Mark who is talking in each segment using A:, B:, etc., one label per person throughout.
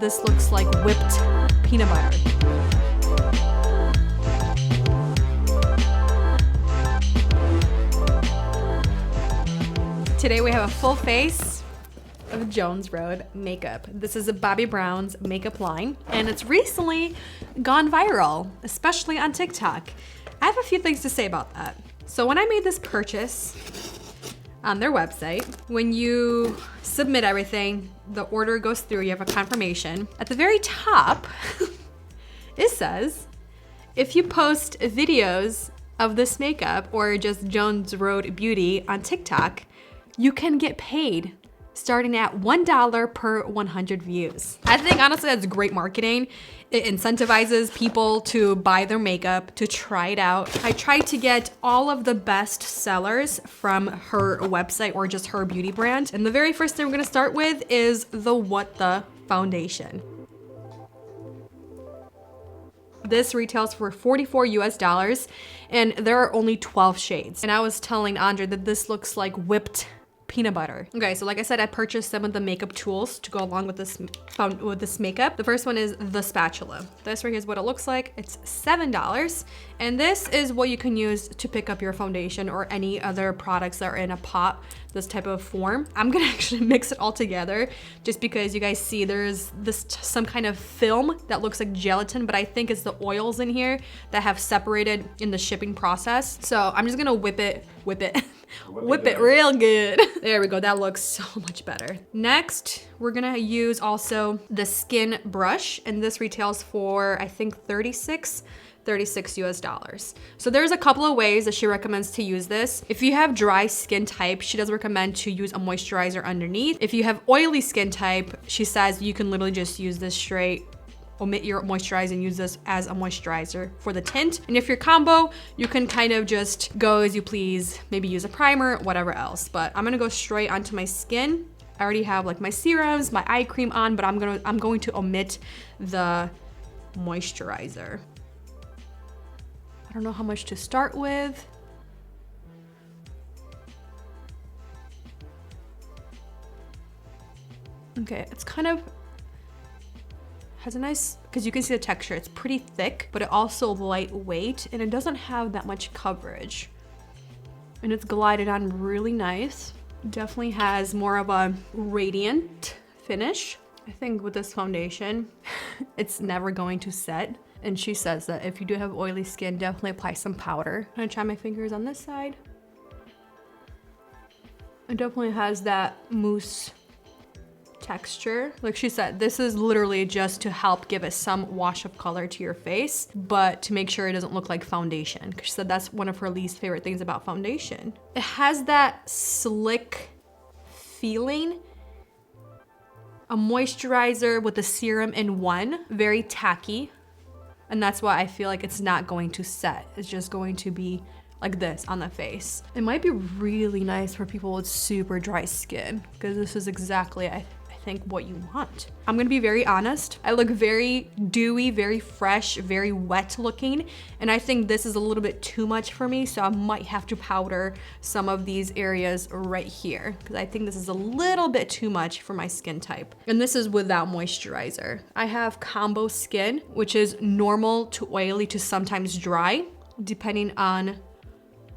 A: This looks like whipped peanut butter. Today we have a full face of Jones Road makeup. This is a Bobbi Brown's makeup line, and it's recently gone viral, especially on TikTok. I have a few things to say about that. So when I made this purchase on their website, when you submit everything, the order goes through, you have a confirmation. At the very top, it says, if you post videos of this makeup or just Jones Road Beauty on TikTok, you can get paid starting at $1 per 100 views. I think honestly that's great marketing. It incentivizes people to buy their makeup, to try it out. I tried to get all of the best sellers from her website or just her beauty brand. And the very first thing we're gonna start with is the What The foundation. This retails for $44 US, and there are only 12 shades. And I was telling Andre that this looks like whipped peanut butter. Okay, so like I said, I purchased some of the makeup tools to go along with this makeup. The first one is the spatula. This right here is what it looks like. It's $7. And this is what you can use to pick up your foundation or any other products that are in a pot, this type of form. I'm gonna actually mix it all together just because you guys see there's some kind of film that looks like gelatin, but I think it's the oils in here that have separated in the shipping process. So I'm just gonna whip it real good. There we go, that looks so much better. Next, we're gonna use also the skin brush, and this retails for, I think, $36 US. So there's a couple of ways that she recommends to use this. If you have dry skin type, she does recommend to use a moisturizer underneath. If you have oily skin type, she says you can literally just use this straight, omit your moisturizer and use this as a moisturizer for the tint. And if you're combo, you can kind of just go as you please, maybe use a primer, whatever else. But I'm gonna go straight onto my skin. I already have like my serums, my eye cream on, but I'm going to omit the moisturizer. I don't know how much to start with. Okay, it's kind of has a nice, because you can see the texture, it's pretty thick, but it also lightweight, and it doesn't have that much coverage. And it's glided on really nice. Definitely has more of a radiant finish. I think with this foundation, it's never going to set. And she says that if you do have oily skin, definitely apply some powder. I'm gonna try my fingers on this side. It definitely has that mousse texture. Like she said, this is literally just to help give it some wash of color to your face, but to make sure it doesn't look like foundation. Because she said that's one of her least favorite things about foundation. It has that slick feeling. A moisturizer with a serum in one, very tacky. And that's why I feel like it's not going to set. It's just going to be like this on the face. It might be really nice for people with super dry skin, because this is exactly, I think, what you want. I'm gonna be very honest. I look very dewy, very fresh, very wet looking, and I think this is a little bit too much for me, so I might have to powder some of these areas right here, because I think this is a little bit too much for my skin type. And this is without moisturizer. I have combo skin, which is normal to oily to sometimes dry, depending on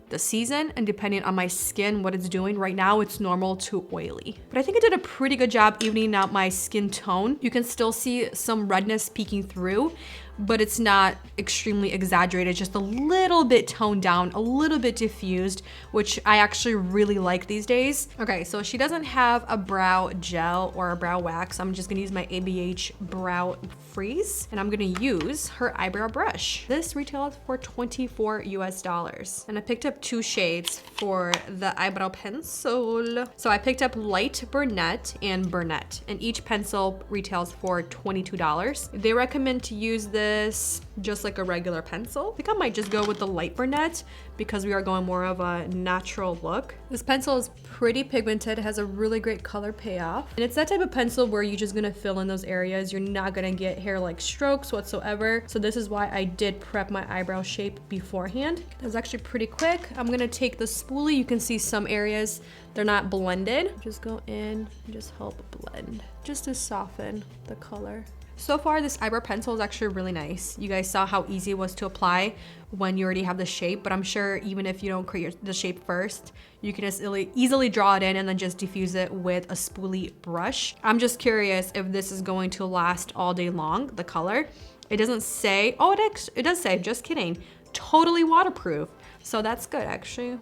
A: the season and depending on my skin, what it's doing. Right now, it's normal to oily. But I think I did a pretty good job evening out my skin tone. You can still see some redness peeking through, but it's not extremely exaggerated, just a little bit toned down, a little bit diffused, which I actually really like these days. Okay, so she doesn't have a brow gel or a brow wax. I'm just gonna use my ABH Brow Freeze, and I'm gonna use her eyebrow brush. This retails for $24 US. And I picked up 2 shades for the eyebrow pencil. So I picked up light brunette and brunette, and each pencil retails for $22. They recommend to use this this just like a regular pencil. I think I might just go with the light brunette because we are going more of a natural look. This pencil is pretty pigmented. It has a really great color payoff. And it's that type of pencil where you're just gonna fill in those areas. You're not gonna get hair-like strokes whatsoever. So this is why I did prep my eyebrow shape beforehand. It was actually pretty quick. I'm gonna take the spoolie. You can see some areas they're not blended. Just go in and just help blend, just to soften the color. So far, this eyebrow pencil is actually really nice. You guys saw how easy it was to apply when you already have the shape, but I'm sure even if you don't create the shape first, you can just easily draw it in and then just diffuse it with a spoolie brush. I'm just curious if this is going to last all day long, the color. It doesn't say, oh, it does say, just kidding, totally waterproof. So that's good, actually.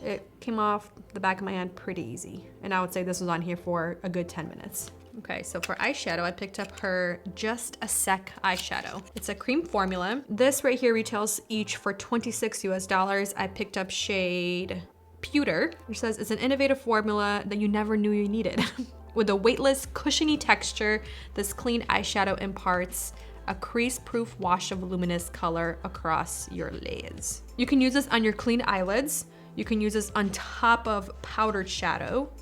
A: It came off the back of my hand pretty easy. And I would say this was on here for a good 10 minutes. Okay, so for eyeshadow, I picked up her Just a Sec eyeshadow. It's a cream formula. This right here retails each for $26 US. I picked up shade Pewter, which says it's an innovative formula that you never knew you needed. With a weightless, cushiony texture, this clean eyeshadow imparts a crease-proof wash of luminous color across your lids. You can use this on your clean eyelids. You can use this on top of powdered shadow.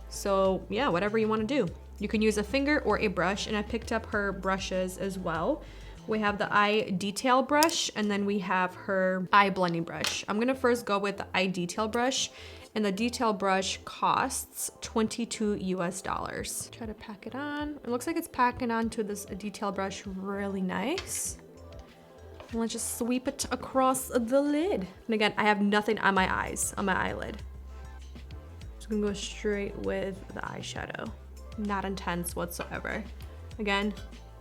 A: So yeah, whatever you want to do. You can use a finger or a brush, and I picked up her brushes as well. We have the eye detail brush, and then we have her eye blending brush. I'm gonna first go with the eye detail brush, and the detail brush costs $22 US. Try to pack it on. It looks like it's packing onto this detail brush really nice. And let's just sweep it across the lid. And again, I have nothing on my eyes, on my eyelid. Just gonna go straight with the eyeshadow. Not intense whatsoever. Again,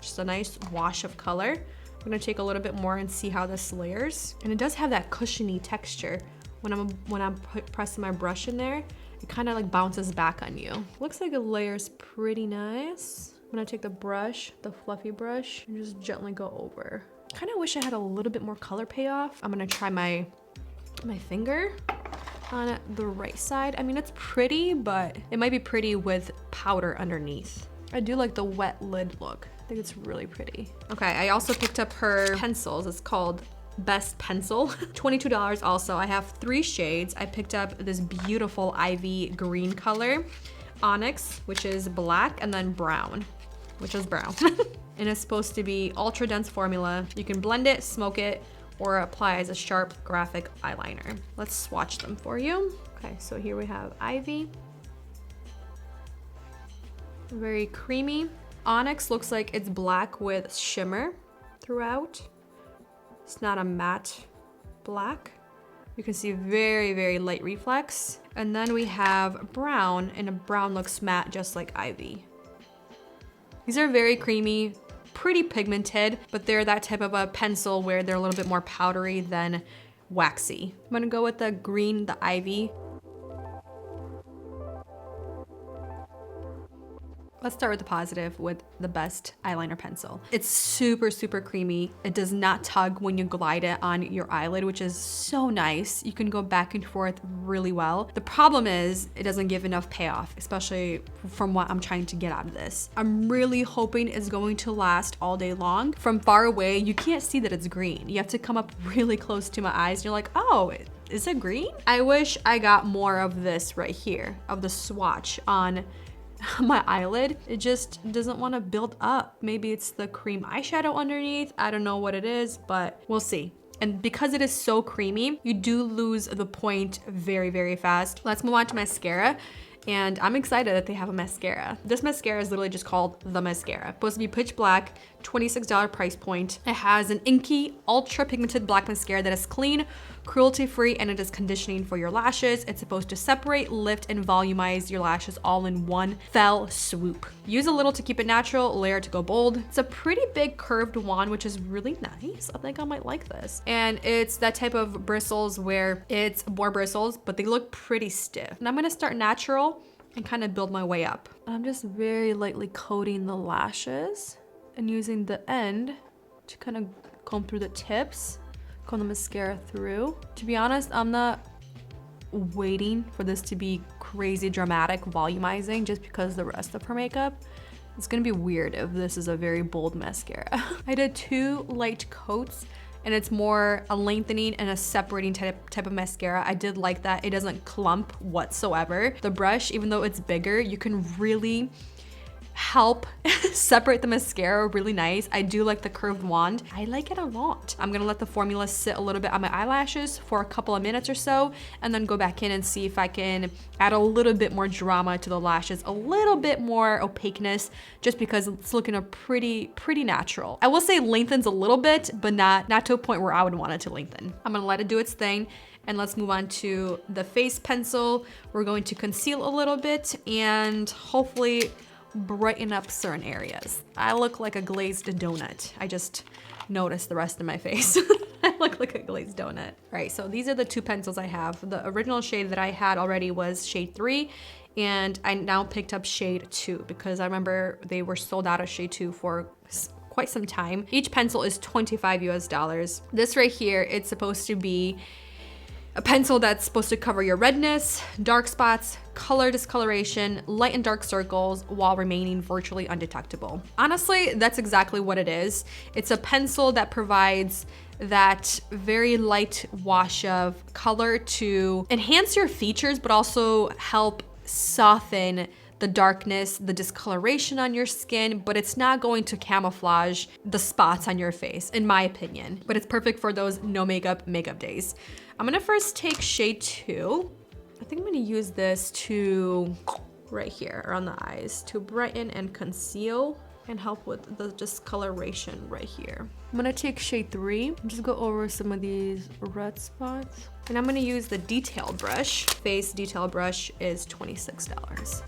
A: just a nice wash of color. I'm gonna take a little bit more and see how this layers. And it does have that cushiony texture. When I'm pressing my brush in there, it kind of like bounces back on you. Looks like it layers pretty nice. I'm gonna take the brush, the fluffy brush, and just gently go over. Kind of wish I had a little bit more color payoff. I'm gonna try my finger on the right side. I mean, it's pretty, but it might be pretty with powder underneath. I do like the wet lid look. I think it's really pretty. Okay, I also picked up her pencils. It's called Best Pencil. $22 also. I have 3 shades. I picked up this beautiful ivy green color, onyx, which is black, and then brown, which is brown. And it's supposed to be ultra dense formula. You can blend it, smoke it, or apply as a sharp graphic eyeliner. Let's swatch them for you. Okay, so here we have ivy. Very creamy. Onyx looks like it's black with shimmer throughout. It's not a matte black. You can see very, very light reflex. And then we have brown, and a brown looks matte just like ivy. These are very creamy, pretty pigmented, but they're that type of a pencil where they're a little bit more powdery than waxy. I'm gonna go with the green, the ivy. Let's start with the positive with the Best eyeliner pencil. It's super, super creamy. It does not tug when you glide it on your eyelid, which is so nice. You can go back and forth really well. The problem is it doesn't give enough payoff, especially from what I'm trying to get out of this. I'm really hoping it's going to last all day long. From far away, you can't see that it's green. You have to come up really close to my eyes and you're like, oh, is it green? I wish I got more of this right here, of the swatch on my eyelid. It just doesn't want to build up. Maybe it's the cream eyeshadow underneath. I don't know what it is, but we'll see. And because it is so creamy, you do lose the point very, very fast. Let's move on to mascara. And I'm excited that they have a mascara. This mascara is literally just called the mascara. Supposed to be pitch black, $26 price point. It has an inky, ultra pigmented black mascara that is clean, cruelty-free, and it is conditioning for your lashes. It's supposed to separate, lift, and volumize your lashes all in one fell swoop. Use a little to keep it natural, layer to go bold. It's a pretty big curved wand, which is really nice. I think I might like this. And it's that type of bristles where it's more bristles, but they look pretty stiff. And I'm gonna start natural and kind of build my way up. I'm just very lightly coating the lashes and using the end to kind of comb through the tips, comb the mascara through. To be honest, I'm not waiting for this to be crazy dramatic volumizing just because the rest of her makeup It's gonna be weird if this is a very bold mascara. I did 2 light coats, and it's more a lengthening and a separating type of mascara. I did like that. It doesn't clump whatsoever. The brush, even though it's bigger, you can really help separate the mascara really nice. I do like the curved wand. I like it a lot. I'm gonna let the formula sit a little bit on my eyelashes for a couple of minutes or so, and then go back in and see if I can add a little bit more drama to the lashes, a little bit more opaqueness, just because it's looking a pretty natural. I will say lengthens a little bit, but not to a point where I would want it to lengthen. I'm gonna let it do its thing. And let's move on to the face pencil. We're going to conceal a little bit and hopefully brighten up certain areas. I look like a glazed donut. I just noticed the rest of my face. I look like a glazed donut. All right, so these are the 2 pencils I have. The original shade that I had already was shade 3, and I now picked up shade 2 because I remember they were sold out of shade 2 for quite some time. Each pencil is $25 US. This right here, it's supposed to be a pencil that's supposed to cover your redness, dark spots, color discoloration, light and dark circles while remaining virtually undetectable. Honestly, that's exactly what it is. It's a pencil that provides that very light wash of color to enhance your features, but also help soften the darkness, the discoloration on your skin, but it's not going to camouflage the spots on your face, in my opinion. But it's perfect for those no makeup days. I'm gonna first take shade 2. I think I'm gonna use this to, right here, around the eyes, to brighten and conceal and help with the discoloration right here. I'm gonna take shade 3 and just go over some of these red spots. And I'm gonna use the detail brush. Face detail brush is $26.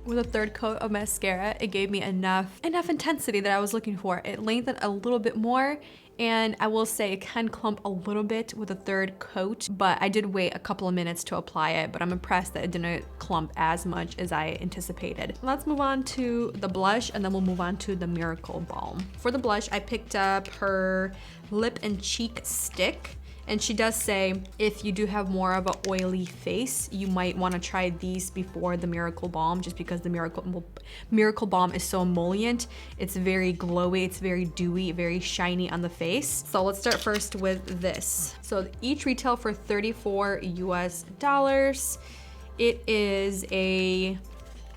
A: With a 3rd coat of mascara, it gave me enough intensity that I was looking for. It lengthened a little bit more, and I will say it can clump a little bit with a 3rd coat, but I did wait a couple of minutes to apply it, but I'm impressed that it didn't clump as much as I anticipated. Let's move on to the blush, and then we'll move on to the Miracle Balm. For the blush, I picked up her lip and cheek stick. And she does say if you do have more of an oily face, you might want to try these before the Miracle Balm, just because the Miracle Balm is so emollient. It's very glowy, it's very dewy, very shiny on the face. So let's start first with this. So each retail for $34 US. It is a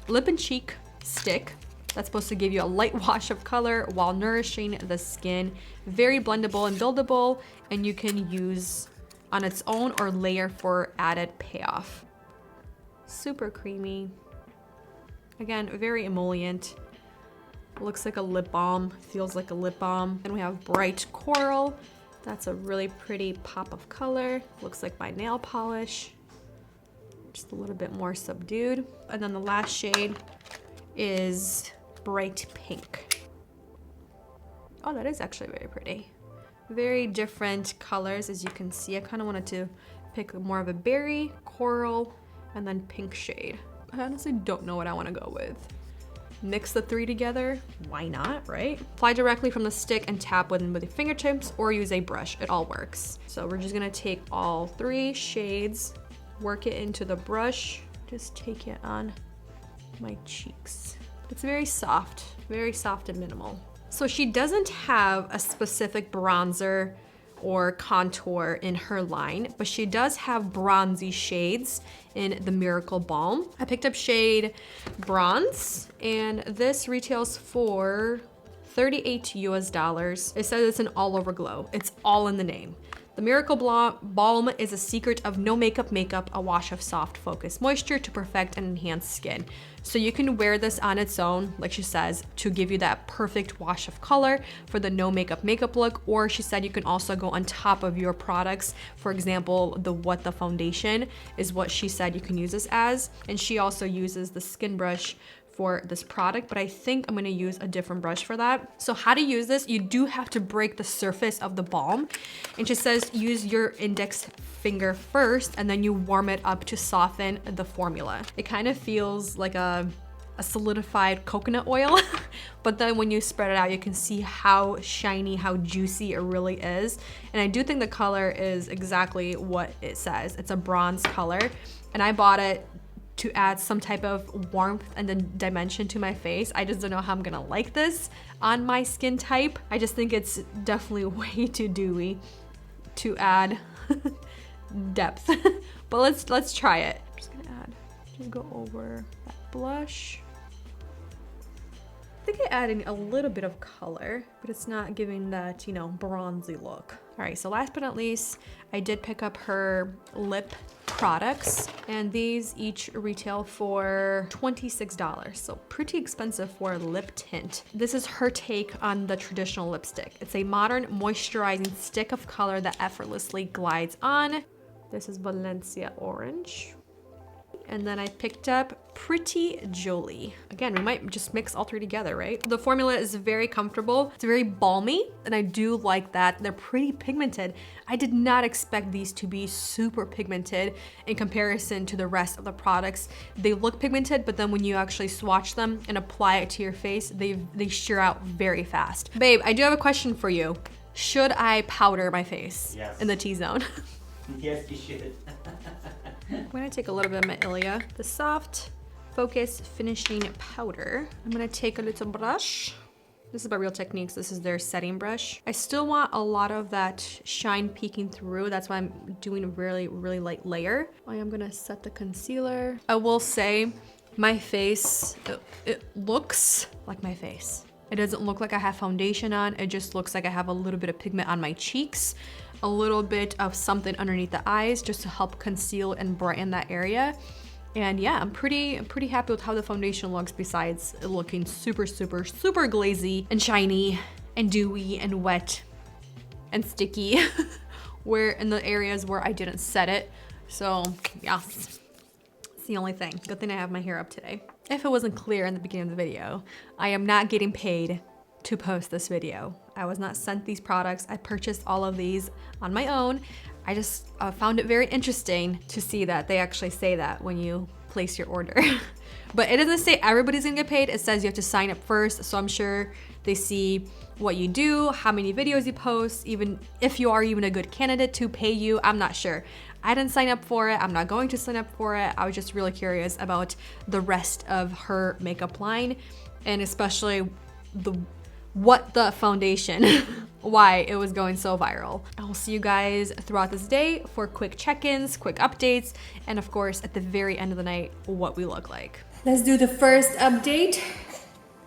A: lip and cheek stick that's supposed to give you a light wash of color while nourishing the skin. Very blendable and buildable, and you can use on its own or layer for added payoff. Super creamy. Again, very emollient. Looks like a lip balm, feels like a lip balm. And we have Bright Coral. That's a really pretty pop of color. Looks like my nail polish. Just a little bit more subdued. And then the last shade is Bright Pink. Oh, that is actually very pretty. Very different colors, as you can see. I kind of wanted to pick more of a berry, coral, and then pink shade. I honestly don't know what I want to go with. Mix the 3 together, why not, right? Apply directly from the stick and tap with your fingertips, or use a brush, it all works. So we're just gonna take all 3 shades, work it into the brush, just take it on my cheeks. It's very soft and minimal. So she doesn't have a specific bronzer or contour in her line, but she does have bronzy shades in the Miracle Balm. I picked up shade Bronze, and this retails for $38 US. It says it's an all over glow. It's all in the name. The Miracle Balm is a secret of no makeup, a wash of soft focused moisture to perfect and enhance skin. So you can wear this on its own, like she says, to give you that perfect wash of color for the no makeup look, or she said you can also go on top of your products. For example, the foundation is what she said you can use this as. And she also uses the skin brush for this product, but I think I'm gonna use a different brush for that. So how to use this, you do have to break the surface of the balm. And she says use your index finger first, and then you warm it up to soften the formula. It kind of feels like a a solidified coconut oil. But then when you spread it out, you can see how shiny, how juicy it really is. And I do think the color is exactly what it says. It's a bronze color. And I bought it to add some type of warmth and then dimension to my face. I just don't know how I'm gonna like this on my skin type. I just think it's definitely way too dewy to add depth. But let's try it. I'm just gonna just go over that blush. I think I added a little bit of color, but it's not giving that, you know, bronzy look. All right, so last but not least, I did pick up her lip products, and these each retail for $26, so pretty expensive for a lip tint. This is her take on the traditional lipstick. It's a modern moisturizing stick of color that effortlessly glides on. This is Valencia Orange. And then I picked up Pretty Jolie. Again, we might just mix all three together, right? The formula is very comfortable. It's very balmy, and I do like that. They're pretty pigmented. I did not expect these to be super pigmented in comparison to the rest of the products. They look pigmented, but then when you actually swatch them and apply it to your face, they shear out very fast. Babe, I do have a question for you. Should I powder my face in the T-zone?
B: Yes, you should.
A: I'm gonna take a little bit of my Ilia, the Soft Focus Finishing Powder. I'm gonna take a little brush. This is by Real Techniques. This is their setting brush. I still want a lot of that shine peeking through. That's why I'm doing a really, really light layer. I am gonna set the concealer. I will say my face, it looks like my face. It doesn't look like I have foundation on. It just looks like I have a little bit of pigment on my cheeks, a little bit of something underneath the eyes just to help conceal and brighten that area. And yeah, I'm pretty happy with how the foundation looks, besides it looking super, super, super glazy and shiny and dewy and wet and sticky where in the areas where I didn't set it. So yeah, it's the only thing. Good thing I have my hair up today. If it wasn't clear in the beginning of the video, I am not getting paid to post this video. I was not sent these products. I purchased all of these on my own. I just found it very interesting to see that they actually say that when you place your order. But it doesn't say everybody's gonna get paid. It says you have to sign up first. So I'm sure they see what you do, how many videos you post, even if you are even a good candidate to pay you. I'm not sure. I didn't sign up for it. I'm not going to sign up for it. I was just really curious about the rest of her makeup line, and especially what the foundation, why it was going so viral. I will see you guys throughout this day for quick check-ins, quick updates, and of course at the very end of the night, what we look like. Let's do the first update.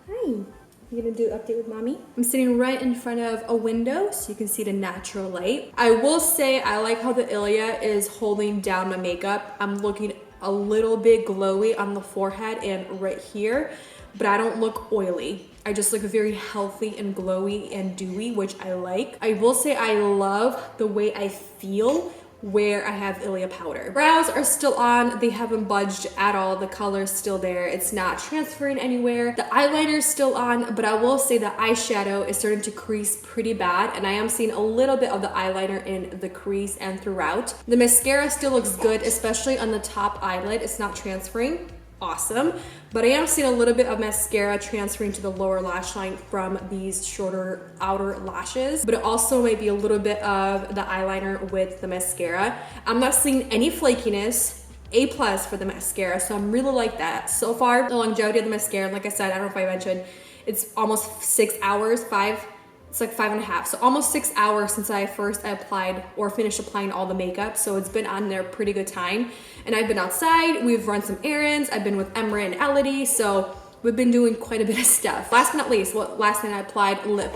A: Hi, you gonna do an update with mommy? I'm sitting right in front of a window so you can see the natural light. I will say I like how the Ilia is holding down my makeup. I'm looking a little bit glowy on the forehead and right here, but I don't look oily. I just look very healthy and glowy and dewy, which I like. I will say I love the way I feel where I have Ilia powder. Brows are still on. They haven't budged at all. The color's still there. It's not transferring anywhere. The eyeliner is still on, but I will say the eyeshadow is starting to crease pretty bad, and I am seeing a little bit of the eyeliner in the crease and throughout. The mascara still looks good, especially on the top eyelid. It's not transferring. Awesome, but I am seeing a little bit of mascara transferring to the lower lash line from these shorter outer lashes, but it also might be a little bit of the eyeliner with the mascara. I'm not seeing any flakiness. A+ for the mascara, so I'm really like that. So far, the longevity of the mascara, like I said, I don't know if I mentioned, it's almost 6 hours, it's like 5.5. So almost 6 hours since I first applied or finished applying all the makeup. So it's been on there pretty good time. And I've been outside, we've run some errands. I've been with Emra and Elodie. So we've been doing quite a bit of stuff. Last but not least, last night I applied lip.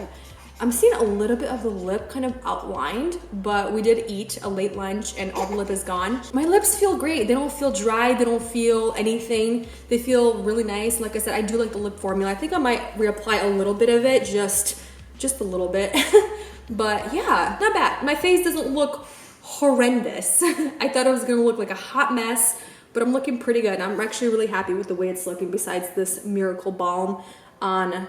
A: I'm seeing a little bit of the lip kind of outlined, but we did eat a late lunch and all the lip is gone. My lips feel great. They don't feel dry. They don't feel anything. They feel really nice. And like I said, I do like the lip formula. I think I might reapply a little bit of it, just a little bit. But yeah, not bad. My face doesn't look horrendous. I thought it was gonna look like a hot mess, but I'm looking pretty good. I'm actually really happy with the way it's looking, besides this miracle balm on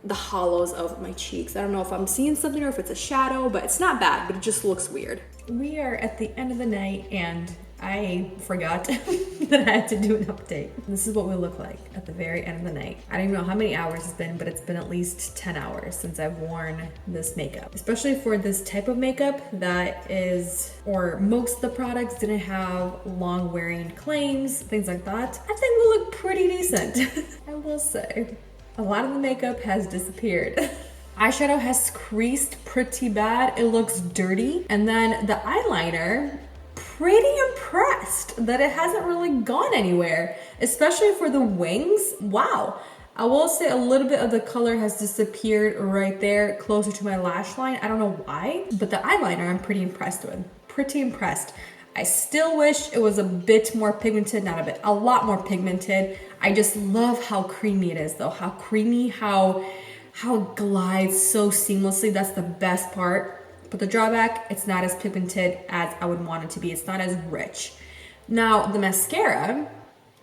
A: the hollows of my cheeks. I don't know if I'm seeing something or if it's a shadow, but it's not bad, but it just looks weird. We are at the end of the night and I forgot that I had to do an update. This is what we look like at the very end of the night. I don't even know how many hours it's been, but it's been at least 10 hours since I've worn this makeup. Especially for this type of makeup that is, or most of the products didn't have long wearing claims, things like that. I think we look pretty decent, I will say. A lot of the makeup has disappeared. Eyeshadow has creased pretty bad. It looks dirty. And then the eyeliner, pretty impressed that it hasn't really gone anywhere, especially for the wings. Wow. I will say a little bit of the color has disappeared right there closer to my lash line. I don't know why, but the eyeliner I'm pretty impressed with. Pretty impressed. I still wish it was a bit more pigmented, not a bit, a lot more pigmented. I just love how creamy it is though. How creamy, how it glides so seamlessly. That's the best part. But the drawback, it's not as pigmented as I would want it to be. It's not as rich. Now, the mascara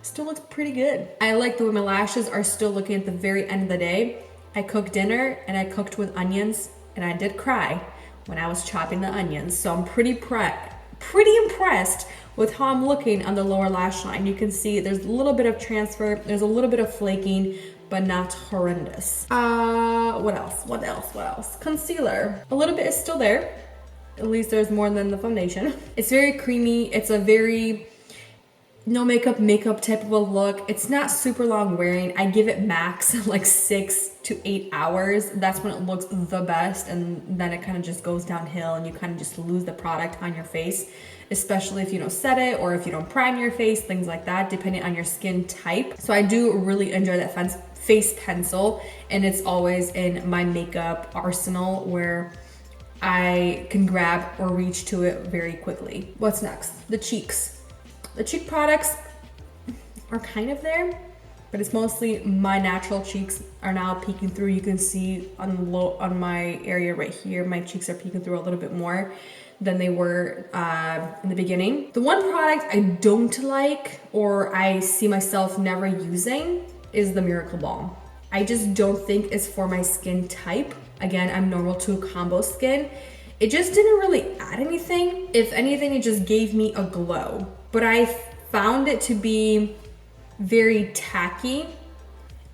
A: still looks pretty good. I like the way my lashes are still looking at the very end of the day. I cooked dinner and I cooked with onions and I did cry when I was chopping the onions. So I'm pretty impressed with how I'm looking on the lower lash line. You can see there's a little bit of transfer, there's a little bit of flaking, but not horrendous. What else? Concealer. A little bit is still there. At least there's more than the foundation. It's very creamy. It's a very no makeup type of a look. It's not super long wearing. I give it max like 6 to 8 hours. That's when it looks the best, and then it kind of just goes downhill and you kind of just lose the product on your face, especially if you don't set it or if you don't prime your face, things like that, depending on your skin type. So I do really enjoy that face pencil, and it's always in my makeup arsenal where I can grab or reach to it very quickly. What's next? The cheeks. The cheek products are kind of there, but it's mostly my natural cheeks are now peeking through. You can see on my area right here, my cheeks are peeking through a little bit more than they were in the beginning. The one product I don't like, or I see myself never using, is the Miracle Balm. I just don't think it's for my skin type. Again, I'm normal to combo skin. It just didn't really add anything. If anything, it just gave me a glow. But I found it to be very tacky.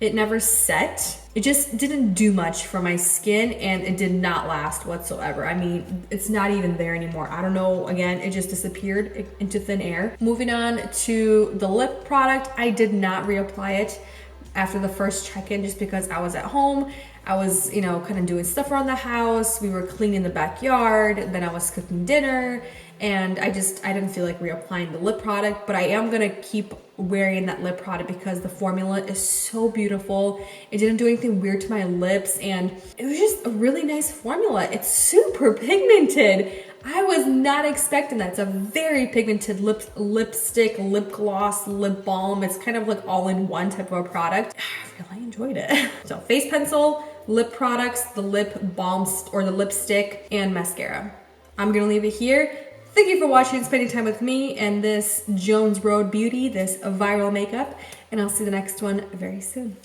A: It never set. It just didn't do much for my skin, and it did not last whatsoever. I mean, it's not even there anymore. I don't know, again, it just disappeared into thin air. Moving on to the lip product, I did not reapply it after the first check-in just because I was at home. I was, kind of doing stuff around the house. We were cleaning the backyard. Then I was cooking dinner, and I didn't feel like reapplying the lip product, but I am gonna keep wearing that lip product because the formula is so beautiful. It didn't do anything weird to my lips, and it was just a really nice formula. It's super pigmented. I was not expecting that. It's a very pigmented lipstick, lip gloss, lip balm. It's kind of like all in one type of a product. I really enjoyed it. So face pencil, lip products, the lip balm or the lipstick, and mascara. I'm gonna leave it here. Thank you for watching and spending time with me and this Jones Road Beauty, this viral makeup, and I'll see the next one very soon.